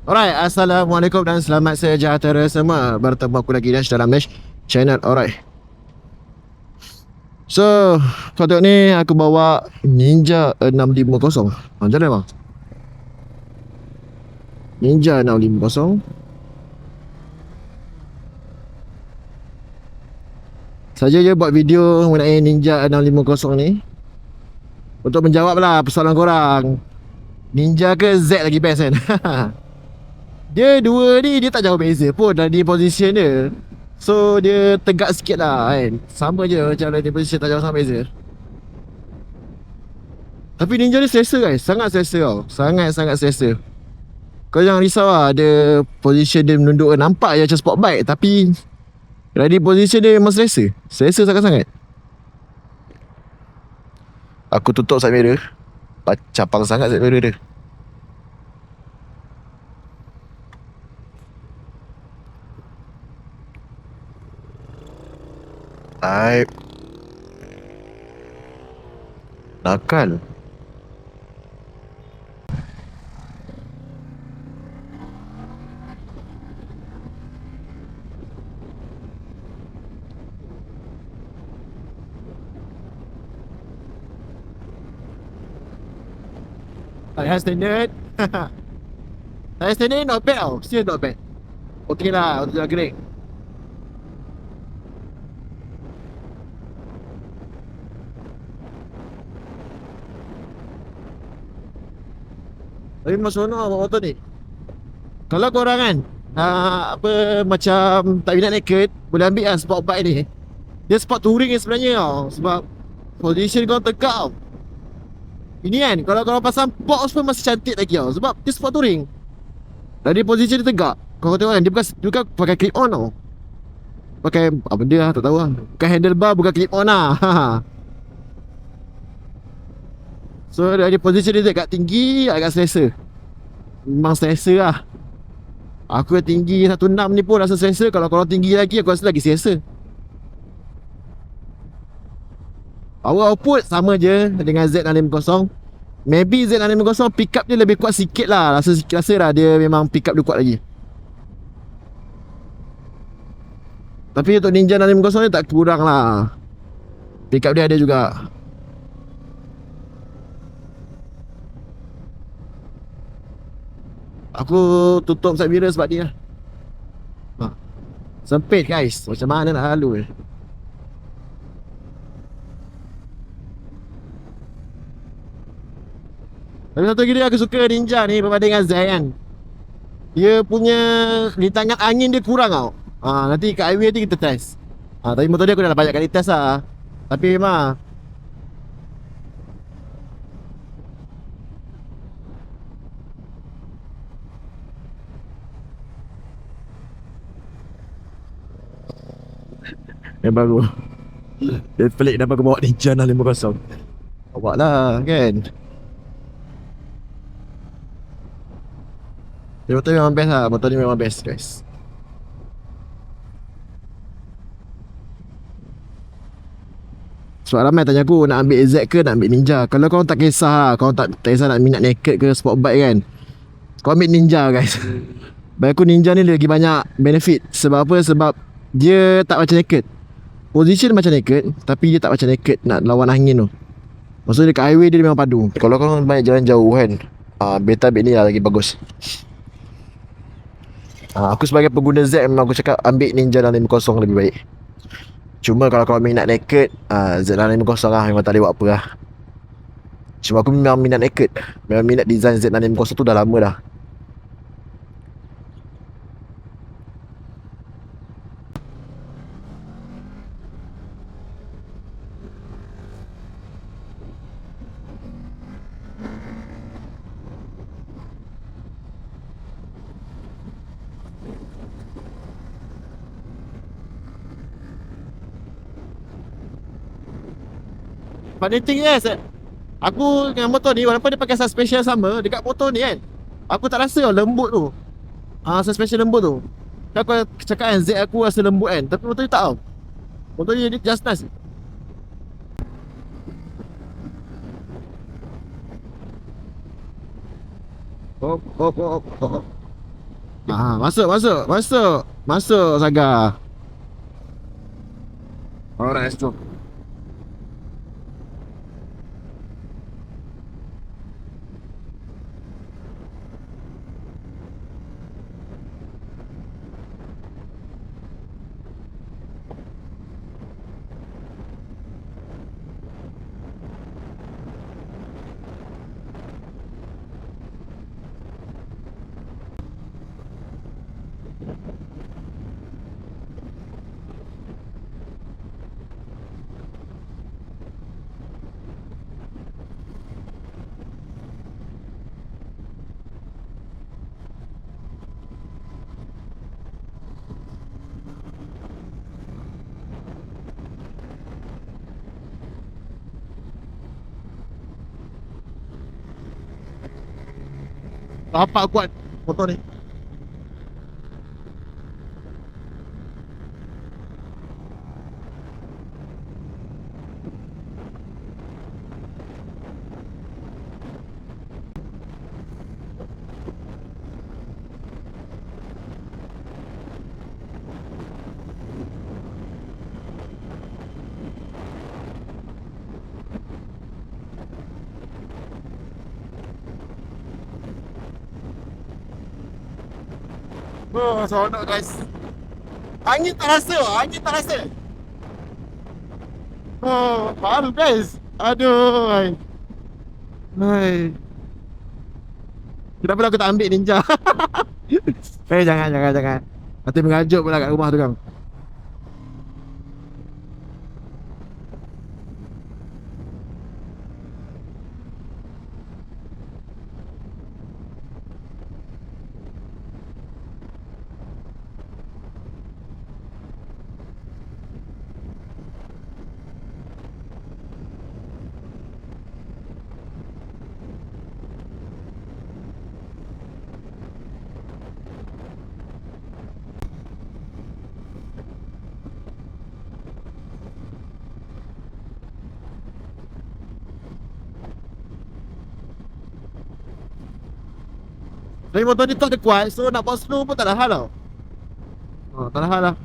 Alright, Assalamualaikum dan selamat sejahtera semua. Bertemu aku lagi Dash dalam Dash Channel. Alright. So, untuk ni aku bawa Ninja 650. Macam mana bang? Ninja 650. Saja je buat video mengenai Ninja 650 ni untuk menjawab lah persoalan korang. Ninja ke Z lagi best kan? Dia dua ni dia tak jauh beza pun dari position dia. So dia tegak sikit lah kan. Sama je macam dari position, tak jauh sama beza. Tapi Ninja ni selesa guys. Sangat selesa tau. Sangat-sangat selesa. Kau jangan risau lah. Dia position dia menunduk, nampak je macam sport bike. Tapi dari position dia memang selesa. Selesa sangat-sangat. Aku tutup side mirror. Capang sangat side mirror dia. Type. Nakal. Saya standard. Saya standard not bad tau. Still not bad. Okay lah untuk jalan gerik. Tapi memang seronok bawa motor ni. Kalau korang kan apa macam tak minat naked, boleh ambil lah sport bike ni. Dia sport touring ni sebenarnya tau. Sebab position kau tegak tau. Ini kan kalau korang pasang box pun masih cantik lagi tau. Sebab dia sport touring. Dari position dia tegak. Kau tengok kan, dia bukan pakai clip on tau. Pakai apa benda lah, tak tahu lah. Bukan handlebar, bukan clip on lah. So dari position dia agak tinggi, agak selesa. Memang selesa lah. Aku yang tinggi 16 ni pun rasa selesa. Kalau korang tinggi lagi, aku rasa lagi selesa. Power output sama je dengan Z650. Maybe Z650 pick up dia lebih kuat sikit lah. Rasa lah dia memang pick up dia kuat lagi. Tapi untuk Ninja 650 ni tak kurang lah. Pick up dia ada juga. Aku tutup side mirror sebab ni lah. Sempit guys. Macam mana nak lalu ni. Tapi satu lagi dia aku suka Ninja ni berbanding dengan Z kan. Dia punya rintangan angin dia kurang tau. Nanti kat highway nanti kita test. Tapi motor dia aku dah banyak kali test lah. Tapi memang baru. Dia pelik kenapa aku bawa Ninja 650. Bawa lah kan. Dia motor memang best lah. Motor ni memang best guys. Sebab ramai tanya aku nak ambil Z ke nak ambil Ninja. Kalau kau tak kisah lah, kau tak kisah nak minat naked ke sport bike kan, kau ambil Ninja guys. Bagi aku Ninja ni lagi banyak benefit. Sebab apa? Sebab dia tak macam naked. Position macam naked, tapi dia tak macam naked nak lawan angin tu. Maksudnya dekat highway dia memang padu. Kalau kau banyak jalan jauh kan, beta ambil ni lah lagi bagus. Aku sebagai pengguna Z memang aku cakap ambil Ninja 650 lebih baik. Cuma kalau kau minat naked, Z650 lah, memang tak boleh buat apa lah. Cuma aku memang minat naked. Memang minat design Z650 tu dah lama dah. Funny thing yes, aku dengan motor ni walaupun dia pakai suspension sama dekat motor ni kan, aku tak rasa lembut tu. Suspension lembut tu. Kan aku cakap kan Z aku rasa lembut kan, tapi motor ni tak tau. Motor ni just nice. Hop hop hop hop. Masuk, masuk, masuk. Masuk, Saga. Alright, let's go. Bapak kuat motor ni. Oh, seronok guys. Angin tak rasa, angin tak rasa. Oh, baru guys. Aduh. Hai. Kenapa aku tak ambil ninja? Jangan. Nanti mengajuk pula kat rumah tu kan. Tapi motor ni tu ada kuat, so nak bawa slow pun tak ada hal tau. Oh, tak ada hal lah.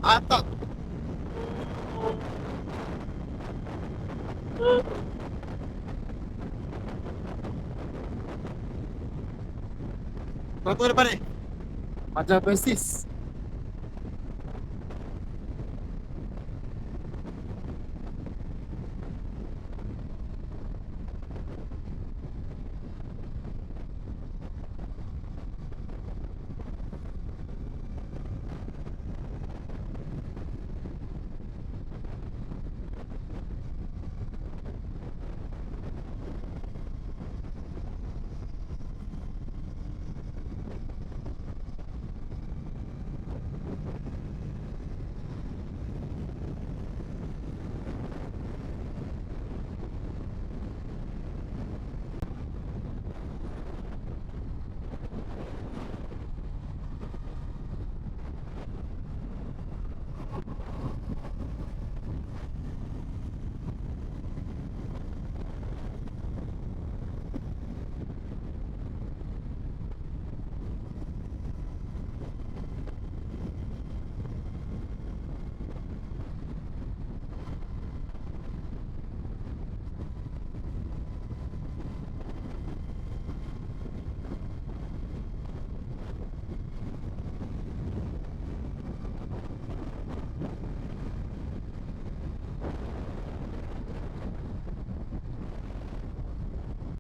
Mantap. Berapa depan ni? Macam persis.